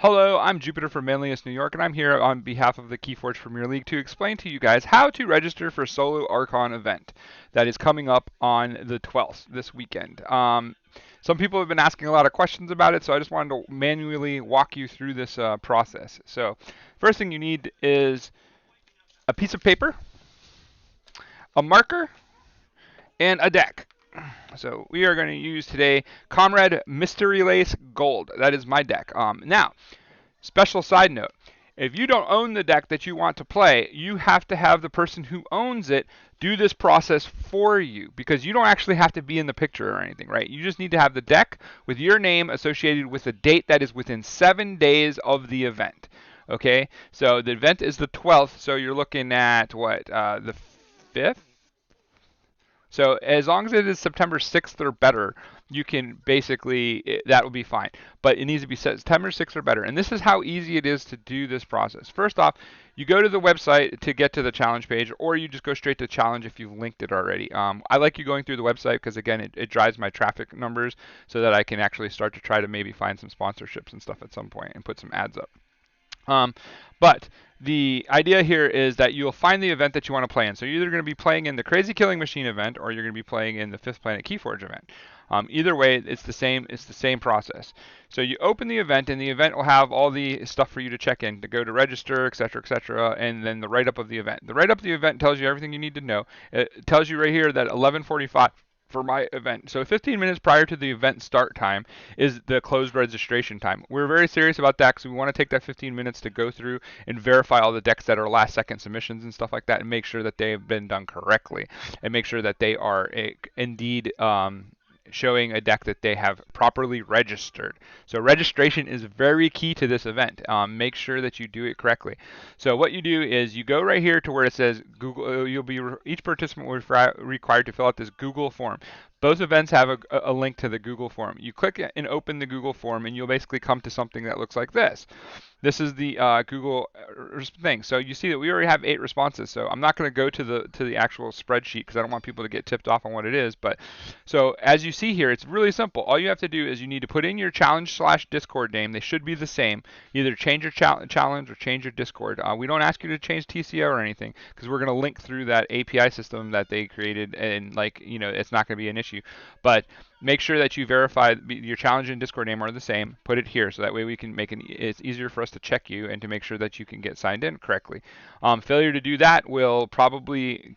Hello, I'm Jupiter from Manlius, New York, and I'm here on behalf of the Keyforge Premier League to explain to you guys how to register for Solo Archon event that is coming up on the 12th this weekend. Some people have been asking a lot of questions about it, so I just wanted to manually walk you through this process. So, first thing you need is a piece of paper, a marker, and a deck. So we are going to use today Comrade Mystery Lace Gold. That is my deck. Now, special side note, if you don't own the deck that you want to play, you have to have the person who owns it do this process for you, because you don't actually have to be in the picture or anything, right? You just need to have the deck with your name associated with a date that is within 7 days of the event. Okay, so the event is the 12th, so you're looking at what, the 5th? So as long as it is September 6th or better, you can basically, that will be fine. But it needs to be September 6th or better. And this is how easy it is to do this process. First off, you go to the website to get to the challenge page, or you just go straight to challenge if you've linked it already. I like you going through the website because, again, it drives my traffic numbers so that I can actually start to try to maybe find some sponsorships and stuff at some point and put some ads up. But the idea here is that you'll find the event that you want to play in. So you're either going to be playing in the Crazy Killing Machine event, or you're going to be playing in the Fifth Planet Keyforge event. Either way, it's the same. It's the same process. So you open the event, and the event will have all the stuff for you to check in, to go to register, etc., and then the write-up of the event. The write-up of the event tells you everything you need to know. It tells you right here that 11:45 for my event. So 15 minutes prior to the event start time is the closed registration time. We're very serious about that because we want to take that 15 minutes to go through and verify all the decks that are last second submissions and stuff like that, and make sure that they have been done correctly, and make sure that they are indeed showing a deck that they have properly registered. So registration is very key to this event. Make sure that you do it correctly. So what you do is you go right here to where it says Google. Each participant will be required to fill out this Google form. Both events have a link to the Google form. You click and open the Google form, and you'll basically come to something that looks like this. This is the Google thing. So you see that we already have 8 responses. So I'm not going to go to the actual spreadsheet because I don't want people to get tipped off on what it is. But so as you see here, it's really simple. All you have to do is you need to put in your challenge/Discord name. They should be the same. Either change your challenge or change your Discord. We don't ask you to change TCO or anything because we're going to link through that API system that they created, and it's not going to be an issue. But make sure that you verify your challenge and Discord name are the same. Put it here so that way we can it's easier for us to check you and to make sure that you can get signed in correctly. Failure to do that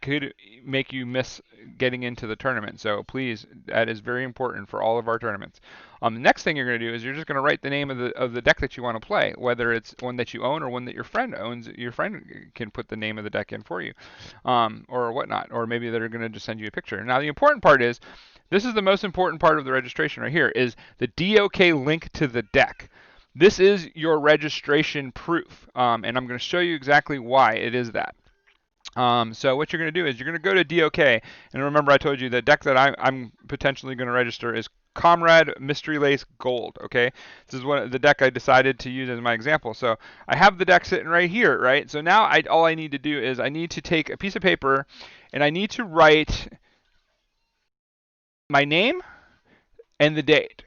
could make you miss getting into the tournament. So please, that is very important for all of our tournaments. The next thing you're going to do is you're just going to write the name of the deck that you want to play, whether it's one that you own or one that your friend owns. Your friend can put the name of the deck in for you, or whatnot, or maybe they're going to just send you a picture. Now the important part is, this is the most important part of the registration right here, is the DOK link to the deck. This is your registration proof, and I'm going to show you exactly why it is that. So what you're going to do is you're going to go to DOK, and remember I told you the deck that I'm potentially going to register is Comrade Mystery Lace Gold, okay? This is the deck I decided to use as my example. So I have the deck sitting right here, right? So now all I need to do is I need to take a piece of paper, and I need to write my name and the date.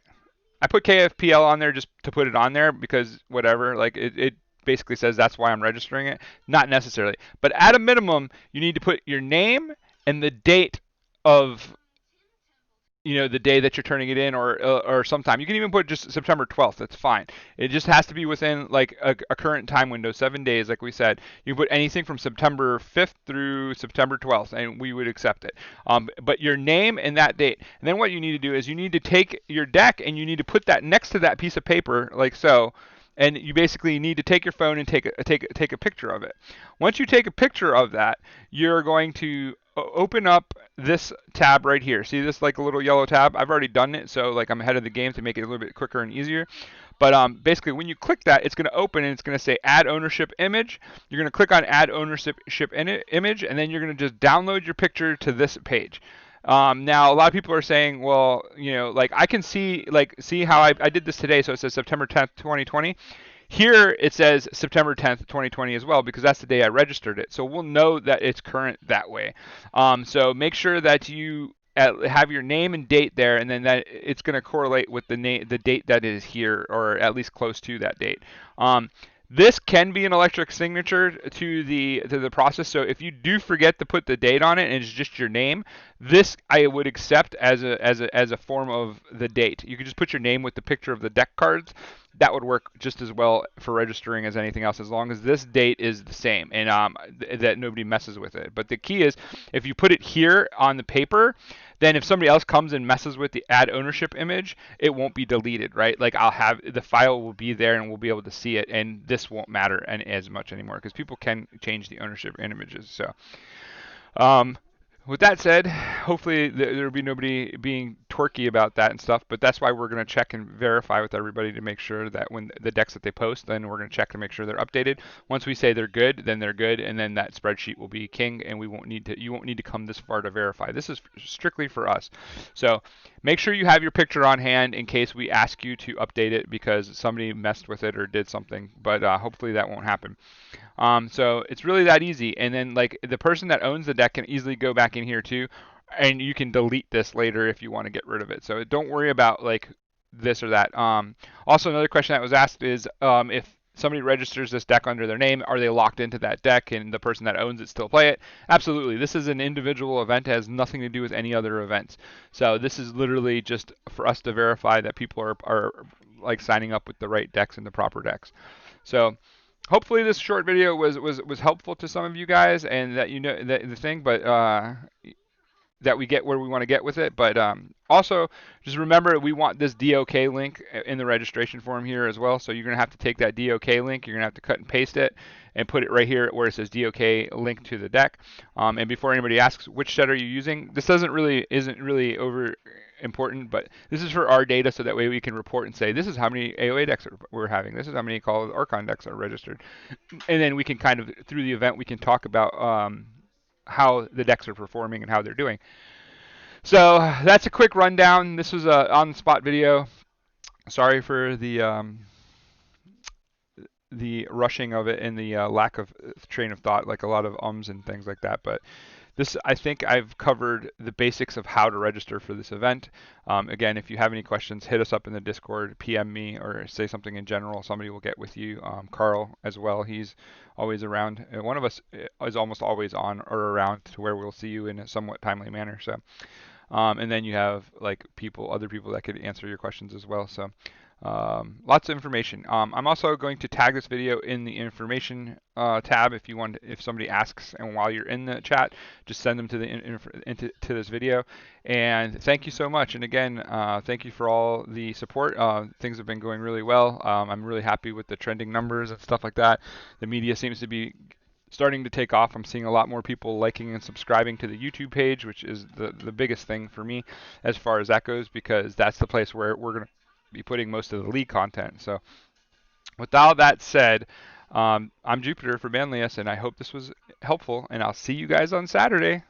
I put KFPL on there just to put it on there because whatever, like it basically says that's why I'm registering it. Not necessarily. But at a minimum, you need to put your name and the date of the day that you're turning it in, or sometime. You can even put just September 12th. That's fine. It just has to be within like a current time window, 7 days, like we said. You can put anything from September 5th through September 12th, and we would accept it. But your name and that date. And then what you need to do is you need to take your deck and you need to put that next to that piece of paper, like so. And you basically need to take your phone and take a picture of it. Once you take a picture of that, you're going to open up this tab right here. See this like a little yellow tab? I've already done it, so like I'm ahead of the game to make it a little bit quicker and easier. But basically, when you click that, it's going to open and it's going to say Add Ownership Image. You're going to click on Add Ownership Image, and then you're going to just download your picture to this page. Now, a lot of people are saying, well, like I can see how I did this today. So it says September 10th, 2020. Here it says September 10th, 2020 as well, because that's the day I registered it. So we'll know that it's current that way. So make sure that you have your name and date there, and then that it's going to correlate with the date that is here, or at least close to that date. This can be an electric signature to the process. So if you do forget to put the date on it and it's just your name, this I would accept as a form of the date. You could just put your name with the picture of the deck cards. That would work just as well for registering as anything else, as long as this date is the same and that nobody messes with it. But the key is, if you put it here on the paper, then if somebody else comes and messes with the add ownership image, it won't be deleted, right? Like I'll have the file will be there and we'll be able to see it, and this won't matter as much anymore because people can change the ownership in images. So with that said, hopefully there'll be nobody being twerky about that and stuff, but that's why we're going to check and verify with everybody to make sure that when the decks that they post, then we're going to check to make sure they're updated. Once we say they're good, then they're good, and then that spreadsheet will be king, and you won't need to come this far to verify. This is strictly for us. So make sure you have your picture on hand in case we ask you to update it because somebody messed with it or did something, but hopefully that won't happen. So it's really that easy. And then like the person that owns the deck can easily go back in here too, and you can delete this later if you want to get rid of it. So don't worry about like this or that. Also, another question that was asked is if somebody registers this deck under their name, are they locked into that deck and the person that owns it still play it? Absolutely. This is an individual event. It has nothing to do with any other events. So this is literally just for us to verify that people are like signing up with the right decks and the proper decks. So hopefully this short video was helpful to some of you guys, and that you know the thing, but that we get where we want to get with it. But also just remember, we want this DOK link in the registration form here as well. So you're gonna have to take that DOK link, you're gonna have to cut and paste it and put it right here where it says DOK link to the deck. And before anybody asks which set are you using, this isn't really over important, but this is for our data, so that way we can report and say this is how many AOA decks we're having, this is how many Call of Archon decks are registered, and then we can kind of through the event we can talk about how the decks are performing and how they're doing. So that's a quick rundown. This was a on-the-spot video. Sorry for the rushing of it and the lack of train of thought, like a lot of ums and things like that, but this, I think I've covered the basics of how to register for this event. Again, if you have any questions, hit us up in the Discord, PM me, or say something in general. Somebody will get with you. Carl as well, he's always around. One of us is almost always on or around to where we'll see you in a somewhat timely manner. So, and then you have like other people that could answer your questions as well. So lots of information. I'm also going to tag this video in the information tab if somebody asks, and while you're in the chat, just send them to to this video. And thank you so much. And again, thank you for all the support. Things have been going really well. I'm really happy with the trending numbers and stuff like that. The media seems to be starting to take off. I'm seeing a lot more people liking and subscribing to the YouTube page, which is the biggest thing for me as far as that goes, because that's the place where we're going to be putting most of the league content. So with all that said, I'm Jupiter for Manlius, and I hope this was helpful, and I'll see you guys on Saturday.